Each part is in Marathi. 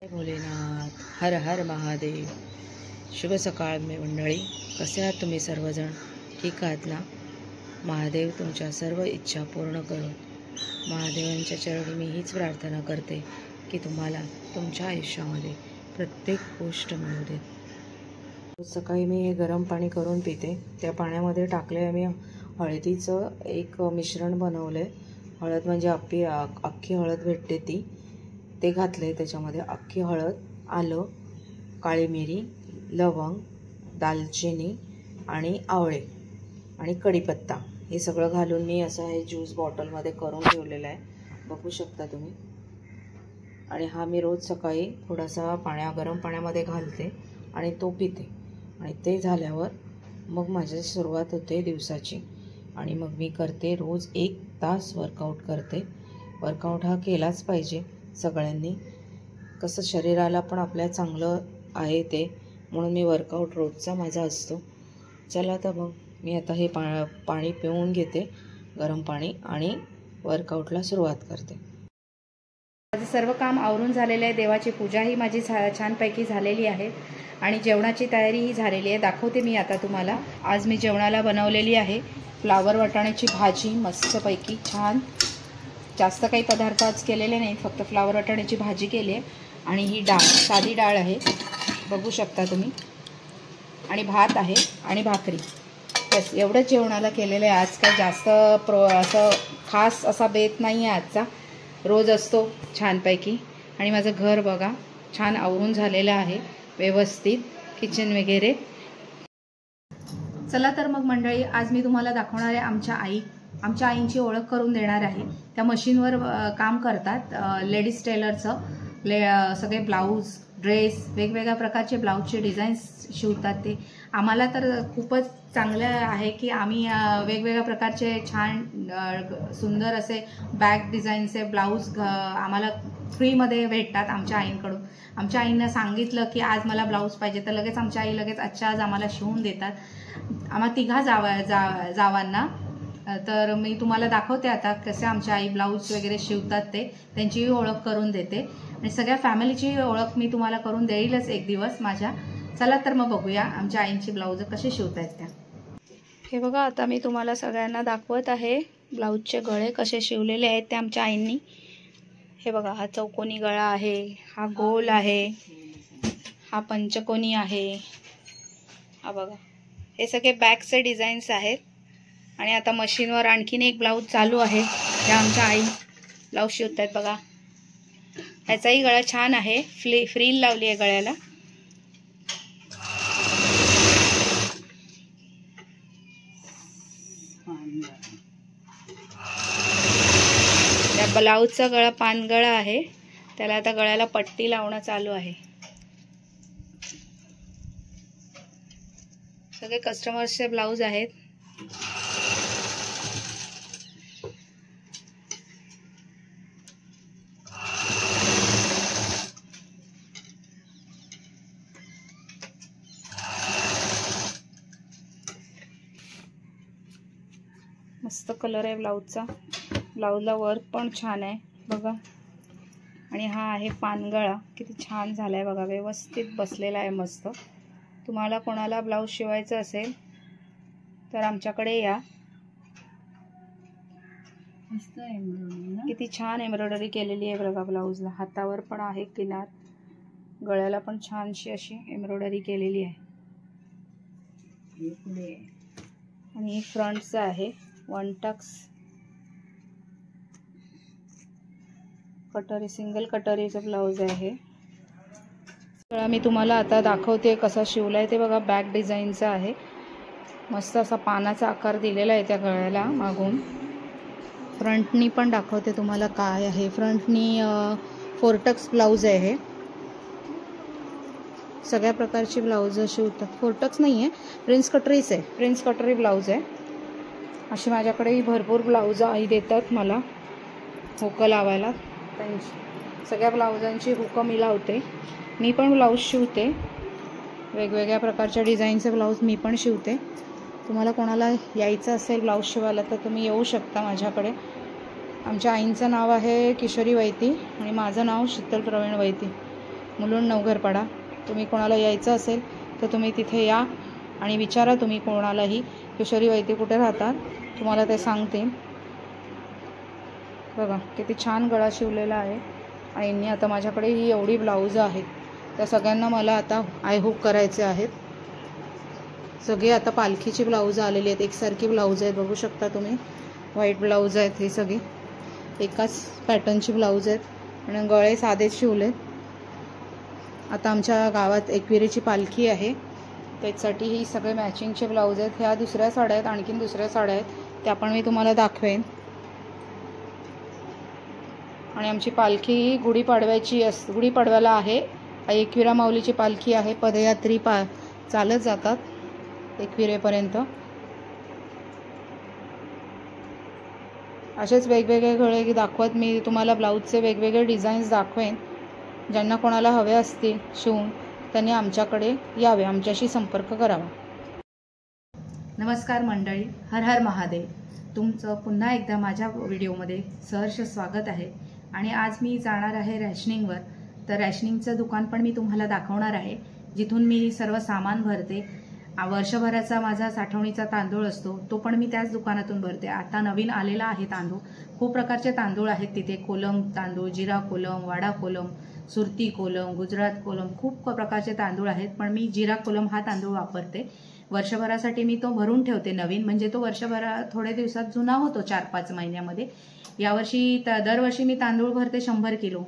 भोलेनाथ, हर हर महादेव। शुभ सकाळ मंडळी, कसे आहात तुम्ही सर्वजण? ठीक आहात ना? महादेव तुमच्या सर्व इच्छा पूर्ण करून महादेवांच्या चरणी मी हीच प्रार्थना करते की तुम्हाला तुमच्या आयुष्यामध्ये प्रत्येक गोष्ट मिळू देत। सकाळी मी हे गरम पाणी करून पिते। त्या पाण्यामध्ये टाकले मी हळदीचं एक मिश्रण बनवलं आहे। हळद म्हणजे अख्खी हळद भेटते ते घातले। त्याच्यामध्ये अख्खी हळद, आलं, काळी मिरी, लवंग, दालचिनी आणि आवळे आणि कढीपत्ता हे सगळं घालून मी असं हे ज्यूस बॉटलमध्ये करून ठेवलेलं आहे, बघू शकता तुम्ही। आणि हा मी रोज सकाळी थोडासा गरम पाण्यामध्ये घालते आणि तो पिते। आणि ते झाल्यावर मग माझी सुरुवात होते दिवसाची। आणि मग मी करते रोज 1 तास वर्कआउट करते। वर्कआउट हा केलाच पाहिजे सगळ्यांनी, कसं शरीराला पण आपल्या चांगलं आहे ते, म्हणून मी वर्कआउट रोजचा माझा असतो। चला तर मग मी आता हे पाणी पिऊन घेते, गरम पाणी, आणि वर्कआउटला सुरुवात करते। माझं सर्व काम आवरून झालेलं आहे। देवाची पूजाही माझी छानपैकी झालेली आहे आणि जेवणाची तयारीही झालेली आहे। दाखवते मी आता तुम्हाला। आज मी जेवणाला बनवलेली आहे फ्लावर वाटाण्याची भाजी, मस्तपैकी छान। जास्त काही पदार्थ आज केलेले नाहीत, फक्त फ्लावर वाटाण्याची भाजी केली आहे। आणि ही डाळ, साधी डाळ आहे, बघू शकता तुम्ही। आणि भात आहे आणि भाकरी, बस एवढंच जेवणाला केलेलं आहे। आज काही जास्त असं खास असा बेत नाही आहे आजचा, रोज असतो छानपैकी। आणि माझं घर बघा छान आवरून झालेलं आहे, व्यवस्थित किचन वगैरे। चला तर मग मंडळी, आज मी तुम्हाला दाखवणार आहे आमच्या आईंची ओळख करून देणार आहे। त्या मशीनवर काम करतात, लेडीज टेलरचं। सगळे ब्लाऊज, ड्रेस, वेगवेगळ्या प्रकारचे ब्लाऊजचे डिझाईन्स शिवतात ते। आम्हाला तर खूपच चांगलं आहे की आम्ही वेगवेगळ्या प्रकारचे छान सुंदर असे बॅक डिझाईनचे ब्लाऊज आम्हाला फ्रीमध्ये भेटतात आमच्या आईंकडून। आमच्या आईंना सांगितलं की आज मला ब्लाऊज पाहिजे, तर लगेच आमच्या आई लगेच आजच्या आज आम्हाला शिवून देतात, आम्हा तिघा जावांना। तर मी तुम्हाला दाखवते आता कसे आमच्या आई ब्लाऊज वगैरे शिवतात ते, त्यांचीही ओळख करून देते। आणि सगळ्या फॅमिलीची ओळख मी तुम्हाला करून देईलच एक दिवस माझ्या। चला तर मग बघूया आमच्या आईंची ब्लाऊज कसे शिवतायत त्या। हे बघा, आता मी तुम्हाला सगळ्यांना दाखवत आहे ब्लाऊजचे गळे कसे शिवलेले आहेत ते आमच्या आईंनी। हे बघा, हा चौकोनी गळा आहे, हा गोल आहे, हा पंचकोनी आहे, हा बघा, हे सगळे बॅकचे डिझाईन्स आहेत। आणि आता मशीनवर आणखीन एक ब्लाऊज चालू आहे, त्या आमच्या आई ब्लाऊज शिवत आहेत बघा। ह्याचाही गळा छान आहे, फ्रील लावली आहे गळ्याला। त्या ब्लाऊजचा गळा पानगळा आहे, त्याला आता गळ्याला पट्टी लावणं चालू आहे। सगळे कस्टमर्सचे ब्लाऊज आहेत। मस्त कलर आहे ब्लाऊजचा, ब्लाऊजला वर्क पण छान आहे बघा। आणि हा आहे पानगळा, किती छान झाला आहे बघा, व्यवस्थित बसलेला आहे मस्त। तुम्हाला कोणाला ब्लाऊज शिवायचं असेल तर आमच्याकडे या। मस्त एम्ब्रॉयडरी, किती छान एम्ब्रॉयडरी केलेली आहे बघा ब्लाऊजला। हातावर पण आहे किनार, गळ्याला पण छानशी अशी एम्ब्रॉयडरी केलेली आहे। आणि फ्रंटचं आहे 1 टक्स कटोरी, सिंगल कटोरीचं ब्लाऊज आहे। तर मी तुम्हाला आता दाखवते कसा शिवलाय ते बघा। बॅक डिझाईनचा आहे, मस्त असा पानाचा आकार दिलेला आहे त्या गळ्याला मागून। फ्रंटनी पण दाखवते तुम्हाला काय आहे। फ्रंटनी 4 टक्स ब्लाऊज आहे हे। सगळ्या प्रकारची ब्लाऊज शिवतात, 4 टक्स नाही आहे, प्रिन्स कटरीच आहे, प्रिन्स कटरी ब्लाऊज आहे। अशी माझ्याकडेही भरपूर ब्लाऊज आई देतात मला हुकं लावायला, सगळ्या ब्लाऊजांची हुकं मी लावते। मी पण ब्लाऊज शिवते, वेगवेगळ्या प्रकारच्या डिझाईनचे ब्लाऊज मी पण शिवते। तुम्हाला कोणाला यायचं असेल ब्लाऊज शिवायला तर तुम्ही येऊ शकता माझ्याकडे। आमच्या आईंचं नाव आहे किशोरी वैती आणि माझं नाव शीतल प्रवीण वैती। मुलुंड नवघरपाडा. तुम्ही कोणाला यायचं असेल तर तुम्ही तिथे या आणि विचारा तुम्ही कोणालाही किशोरी वैद्य कुठे राहतात, तुम्हाला ते सांगते. बघा किती छान गळा शिवलेला आहे. आईंनी आता माझ्याकडे ही एवढी ब्लाऊज आहेत, त्या सगळ्यांना मला आता आय हुक करायचे आहेत. सगळे आता पालखीची ब्लाऊज आलेली आहेत, एकसारखी ब्लाऊज आहेत. बघू शकता तुम्ही, व्हाईट ब्लाऊज आहेत. हे सगळे एकाच पॅटर्नची ब्लाऊज आहेत आणि गळे साधेच शिवलेत. आता आमच्या गावात एकविरेची पालखी आहे, त्याच्यासाठी ही सगळे मॅचिंगचे ब्लाऊज आहेत. ह्या दुसऱ्या साड्या आहेत, आणखीन दुसऱ्या साड्या आहेत, त्या पण मी तुम्हाला दाखवेन. आणि आमची पालखी गुढीपाडव्याला आहे. एकविरा माऊलीची पालखी आहे. पदयात्री चालत जातात एकविरेपर्यंत. असेच वेगवेगळे गळे दाखवत मी तुम्हाला ब्लाऊजचे वेगवेगळे डिझाईन्स दाखवेन. ज्यांना कोणाला हवे असतील शिवून त्यांनी आमच्याकडे यावे, आमच्याशी संपर्क करावा. नमस्कार मंडळी, हर हर महादेव. तुमचं पुन्हा एकदा माझ्या व्हिडिओमध्ये सहर्ष स्वागत आहे. आणि आज मी जाणार आहे रॅशनिंगवर. तर रॅशनिंगचं दुकान पण मी तुम्हाला दाखवणार आहे, जिथून मी सर्व सामान भरते. वर्षभराचा माझा साठवणीचा तांदूळ असतो, तो पण मी त्याच दुकानातून भरते. आता नवीन आलेला आहे तांदूळ. खूप प्रकारचे तांदूळ आहेत तिथे. कोलम तांदूळ, जिरा कोलम, वाडा कोलम, सुरती कोलम, गुजरात कोलम, खूप प्रकारचे तांदूळ आहेत. पण मी जिरा कोलम हा तांदूळ वापरते. वर्षभरासाठी मी तो भरून ठेवते नवीन, म्हणजे तो थोड्या दिवसात जुना होतो, 4-5 महिन्यामध्ये. यावर्षी दरवर्षी मी तांदूळ भरते 100 किलो,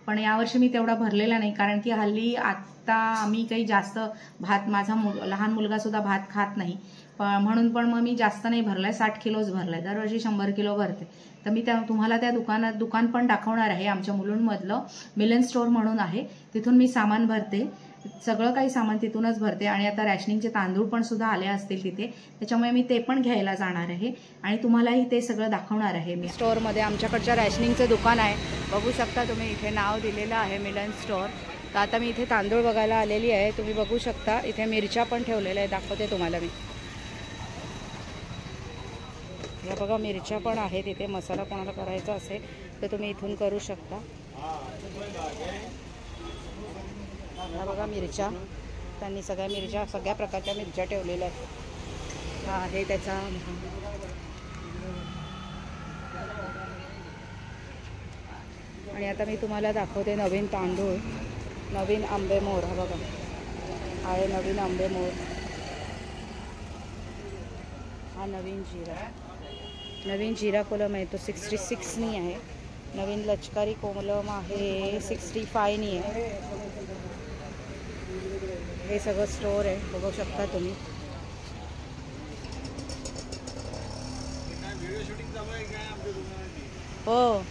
पण यावर्षी मी तेवढा भरलेला नाही, कारण की हल्ली आता आम्ही काही जास्त भात, माझा लहान मुलगा सुद्धा भात खात नाही, म्हणून पण मग मी जास्त नाही भरलाय, 60 किलोच भरलाय. दरवर्षी 100 किलो भरते. तर मी तुम्हाला त्या दुकान पण दाखवणार आहे. आमच्या मुलुंडमधलं मिलन स्टोअर म्हणून आहे, तिथून मी सामान भरते. सगळं काही सामान तिथूनच भरते. आणि आता रॅशनिंगचे तांदूळ पण सुद्धा आले असतील तिथे, त्याच्यामुळे मी ते पण घ्यायला जाणार आहे आणि तुम्हालाही ते सगळं दाखवणार आहे. मी स्टोअरमध्ये आमच्याकडच्या रॅशनिंगचं दुकान आहे, बघू शकता तुम्ही. इथे नाव दिलेलं आहे मिलन स्टोअर. तर आता मी इथे तांदूळ बघायला आलेली आहे. तुम्ही बघू शकता इथे मिरच्या पण ठेवलेल्या आहे, दाखवते तुम्हाला मी. या बघा मिरच्या पण आहेत इथे. मसाला कोणाला करायचा असेल तर तुम्ही इथून करू शकता. हा बघा मिरच्या, त्यांनी सगळ्या प्रकारच्या मिरच्या ठेवलेल्या आहेत. हा आहे त्याचा. आणि आता मी तुम्हाला दाखवते नवीन तांदूळ, नवीन आंबेमोर. हा बघा आहे नवीन आंबेमोर. हा नवीन जिरा कोलम आहे, तो 66 आहे. नवीन लचकारी कोलम आहे 65 आहे. हे सगळं स्टोअर आहे, बघू शकता तुम्ही. हो,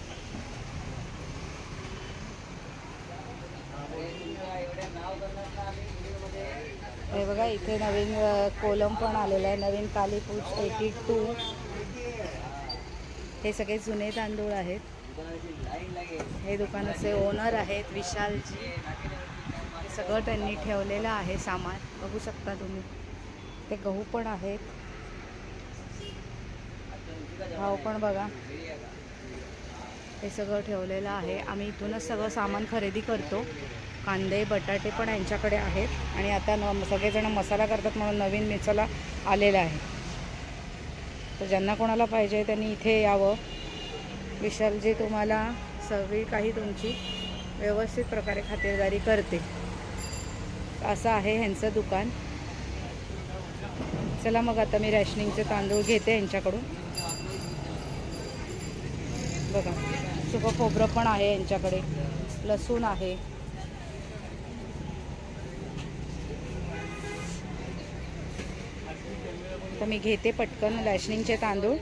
हे बघा इथे नवीन कोलम पण आलेला आहे. नवीन कालीपूज 82. हे सगळे जुने तांदूळ आहेत. हे दुकानाचे ओनर आहेत विशालजी. सगळं त्यांनी ठेवलेलं आहे सामान, बघू शकता तुम्ही. ते गहू पण आहेत, भाव पण बघा. हे सगळं ठेवलेलं आहे. आम्ही इथूनच सगळं सामान खरेदी करतो. कांदे बटाटे पण यांच्याकडे आहेत. आणि आता सगळेजण मसाला करतात म्हणून नवीन मसाला आलेला आहे. तर ज्यांना कोणाला पाहिजे त्यांनी इथे यावं. विशालजी तुम्हाला सगळी काही तुमची व्यवस्थित प्रकारे खातिरदारी करते. असं आहे ह्यांचं दुकान. चला मग आता मी रॅशनिंगचे तांदूळ घेते यांच्याकडून. बघा सुकं खोबरं पण आहे यांच्याकडे, लसूण आहे. तर मी घेते पटकन रॅशनिंगचे तांदूळ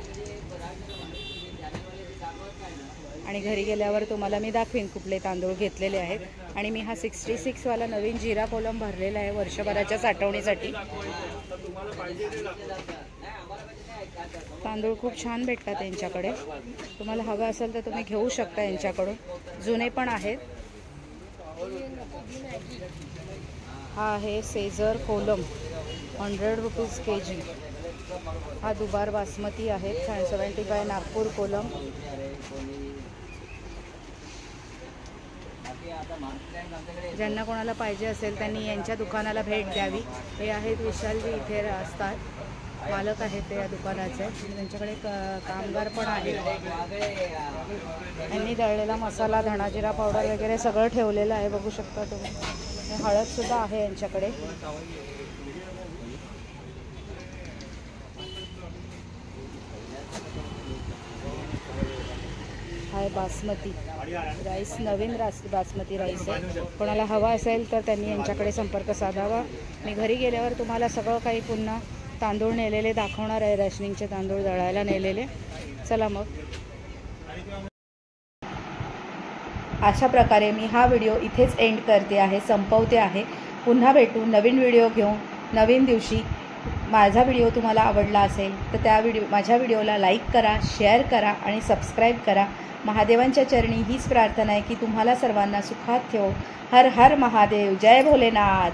आणि घरी गेल्यावर तुम्हाला मी दाखवीन कुठले तांदूळ घेतलेले आहेत. आणि मी हा 66 वाला नवीन जिरा कोलम भरलेला आहे वर्षभराच्या साठवणीसाठी. तांदूळ खूप छान भेटतात यांच्याकडे. तुम्हाला हवं असेल तर तुम्ही घेऊ शकता यांच्याकडून. जुने पण आहेत. हा आहे सेजर कोलम 100 रुपीज kg. हा दुबार बासमती आहे 75 नागपूर कोलम. ज्यांना कोणाला पाहिजे असेल त्यांनी यांच्या दुकानाला भेट द्यावी. हे आहेत विशालजी, इथे असतात, मालक आहेत ते या दुकानाचे. त्यांच्याकडे कामगार पण आहेत. यांनी दळलेला मसाला, धणा जिरा पावडर वगैरे सगळं ठेवलेलं आहे, बघू शकता तुम्ही. हळदसुद्धा आहे यांच्याकडे. आहे बासमती राईस, नवीन बासमती राईस आहे. कोणाला हवा असेल तर त्यांनी यांच्याकडे संपर्क साधावा. मी घरी गेल्यावर तुम्हाला सगळं काही पुन्हा तांदूळ नेलेले दाखवणार आहे, रेशनिंगचे तांदूळ दळायला नेलेले. चला मग. अशा प्रकारे मी हा व्हिडिओ इथेच एंड करते आहे, संपवते आहे. पुन्हा भेटू नवीन व्हिडिओ घेऊन नवीन दिवशी. माझा व्हिडिओ तुम्हाला आवडला असेल तर माझ्या व्हिडिओला लाईक करा, शेअर करा आणि सबस्क्राईब करा. महादेवांच्या चरणी हीच प्रार्थना आहे की तुम्हाला सर्वांना सुखात ठेवो. हर हर महादेव. जय भोलेनाथ.